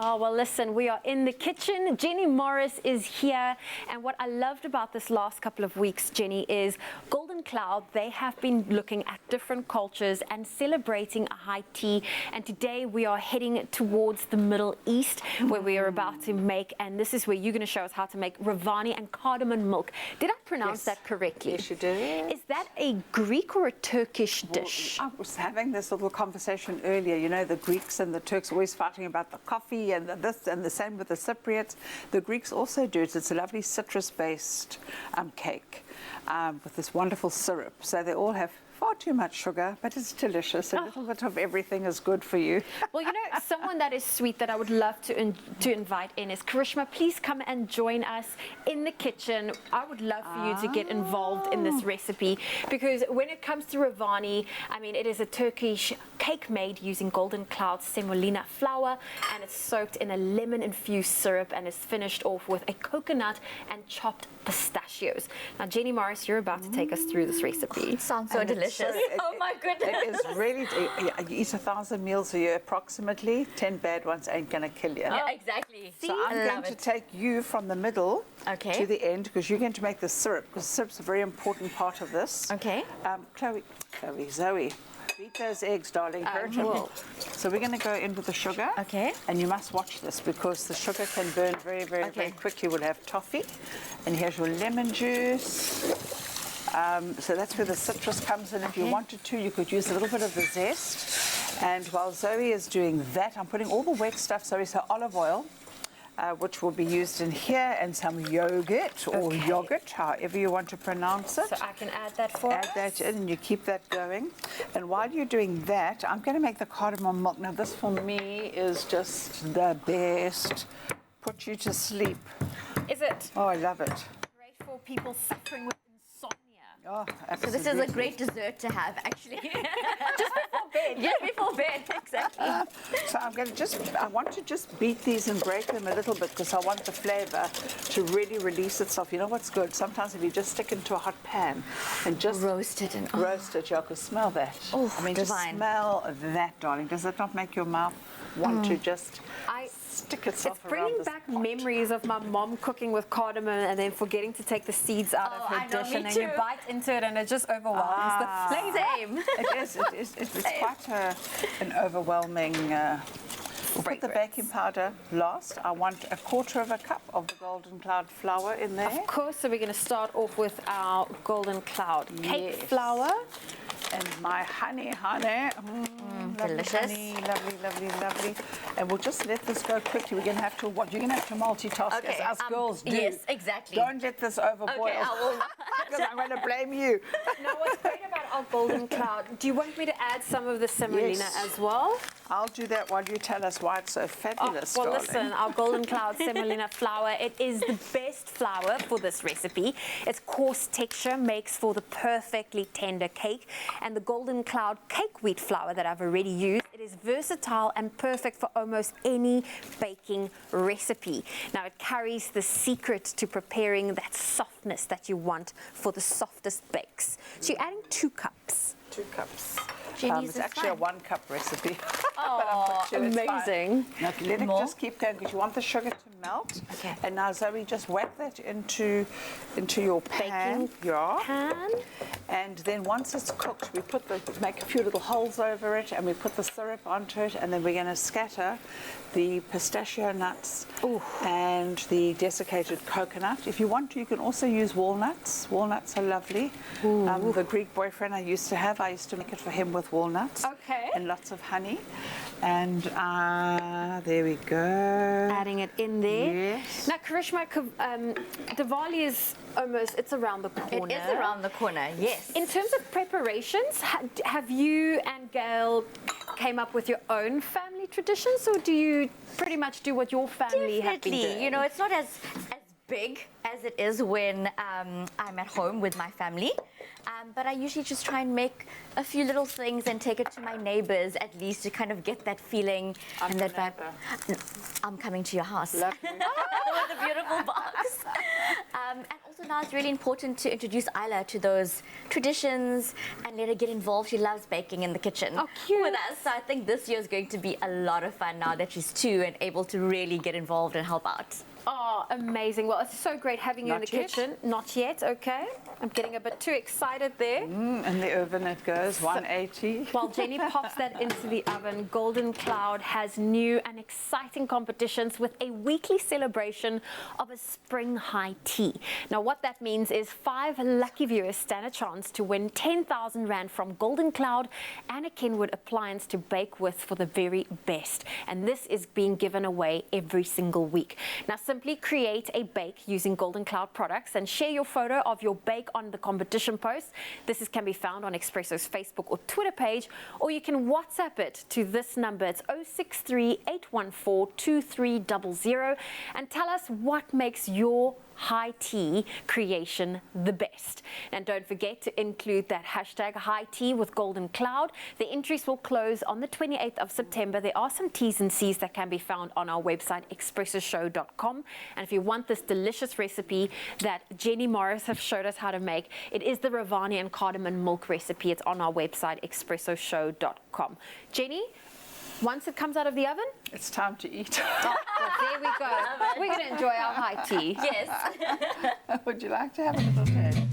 Oh, well, listen, we are in the kitchen. Jenny Morris is here. And what I loved about this last couple of weeks, Jenny, is Golden Cloud, they have been looking at different cultures and celebrating a high tea. And today we are heading towards the Middle East, where we are about to make, and this is where you're going to show us how to make Revani and Cardamom milk. Did I pronounce that correctly? Yes, you did. Is that a Greek or a Turkish dish? I was having this little conversation earlier. You know, the Greeks and the Turks always fighting about the coffee and this, and the same with the Cypriots. The Greeks also do it. It's a lovely citrus-based cake with this wonderful syrup. So they all have far too much sugar, but it's delicious. A little bit of everything is good for you. Well, you know, someone that is sweet that I would love to invite in is Karishma. Please come and join us in the kitchen. I would love for you to get involved in this recipe, because when it comes to Revani, I mean, it is a Turkish cake made using Golden Cloud Semolina flour, and it's soaked in a lemon-infused syrup and is finished off with a coconut and chopped pistachios. Now, Jenny Morris, you're about to take us through this recipe. Sounds so delicious. Oh my goodness. It is really, you eat 1,000 meals a year approximately. 10 bad ones ain't going to kill you. Yeah, exactly. So I'm going to take you from the middle to the end, because you're going to make the syrup, because syrup's a very important part of this. Okay. Zoe, beat those eggs, darling. So we're going to go in with the sugar. Okay. And you must watch this, because the sugar can burn very, very, very quickly. We'll have toffee. And here's your lemon juice. So that's where the citrus comes in. If you wanted to, you could use a little bit of the zest. And while Zoe is doing that, I'm putting all the wet stuff, Zoe, so olive oil, which will be used in here, and some yogurt or yogurt, however you want to pronounce it. So I can add that for us? Add that in, and you keep that going. And while you're doing that, I'm going to make the cardamom milk. Now, this for me is just the best. Put you to sleep. Is it? Oh, I love it. Great for people suffering with insomnia. Oh, So absolutely. this is a great dessert to have, actually. Just before bed. Just before bed, exactly. So I'm going to I want to just beat these and break them a little bit, because I want the flavour to really release itself. You know what's good? Sometimes if you just stick into a hot pan and just roast it, and roast it, you can smell that. Oh, I mean, divine. just smell that, darling. Does that not make your mouth want to just stick itself It's bringing back memories of my mom cooking with cardamom and then forgetting to take the seeds out of her dish, and then you bite into it and it just overwhelms the flavor. Same. It's quite an overwhelming. We'll put the baking powder last. I want a quarter of a cup of the Golden Cloud flour in there. Of course, so we're going to start off with our Golden Cloud cake flour. And my honey. Delicious. Honey, lovely. And we'll just let this go quickly. We're going to have to you're going to have to multitask, as us girls do. Yes, exactly. Don't let this overboil. Okay, I will not. Because I'm going to blame you. Now, what's great about our Golden Cloud, do you want me to add some of the semolina as well? I'll do that while you tell us why it's so fabulous, well, darling. listen, our Golden Cloud semolina flour, it is the best flour for this recipe. Its coarse texture makes for the perfectly tender cake. And the Golden Cloud cake wheat flour that I've already used, it is versatile and perfect for almost any baking recipe. Now, it carries the secret to preparing that softness that you want for the softest bakes. So you're adding 2 cups. 2 cups. Jenny's It's is actually fine. a 1 cup recipe. Oh, amazing. Now, let it just keep going, because you want the sugar to melt. Okay. And now, Zoe, just whack that into your pan. Pan. And then once it's cooked, we make a few little holes over it, and we put the syrup onto it, and then we're going to scatter the pistachio nuts and the desiccated coconut. If you want to, you can also use walnuts. Walnuts are lovely. The Greek boyfriend I used to make it for him with walnuts. Okay. And lots of honey. And there we go. Adding it in there. Yes. Now, Karishma, Diwali is it's around the corner. It is around the corner, yes. In terms of preparations, have you and Gail came up with your own family traditions, or do you pretty much do what your family have been doing? You know, it's not as big as it is when I'm at home with my family. But I usually just try and make a few little things and take it to my neighbors, at least, to kind of get that feeling and that vibe. I'm coming to your house. Lovely. With the beautiful box. And also now it's really important to introduce Isla to those traditions and let her get involved. She loves baking in the kitchen with us. So I think this year is going to be a lot of fun now that she's 2 and able to really get involved and help out. Oh, amazing. Well, it's so great having you in the kitchen. Not yet, okay. I'm getting a bit too excited there. In the oven it goes, 180. While Jenny pops that into the oven, Golden Cloud has new and exciting competitions with a weekly celebration of a spring high tea. Now, what that means is 5 lucky viewers stand a chance to win 10,000 Rand from Golden Cloud and a Kenwood appliance to bake with for the very best. And this is being given away every single week. Now, simply create a bake using Golden Cloud products and share your photo of your bake on the competition post. This can be found on Expresso's Facebook or Twitter page, or you can WhatsApp it to this number. It's 063-814-2300 and tell us what makes your high tea creation the best. And don't forget to include that hashtag high tea with Golden Cloud. The entries will close on the 28th of September. There are some T's and C's that can be found on our website, expressoshow.com. And if you want this delicious recipe that Jenny Morris have showed us how to make, it is the Revani and Cardamom milk recipe. It's on our website, expressoshow.com. Jenny, once it comes out of the oven, it's time to eat. Oh, well, there we go. We're going to enjoy our high tea. Yes. Would you like to have a little taste?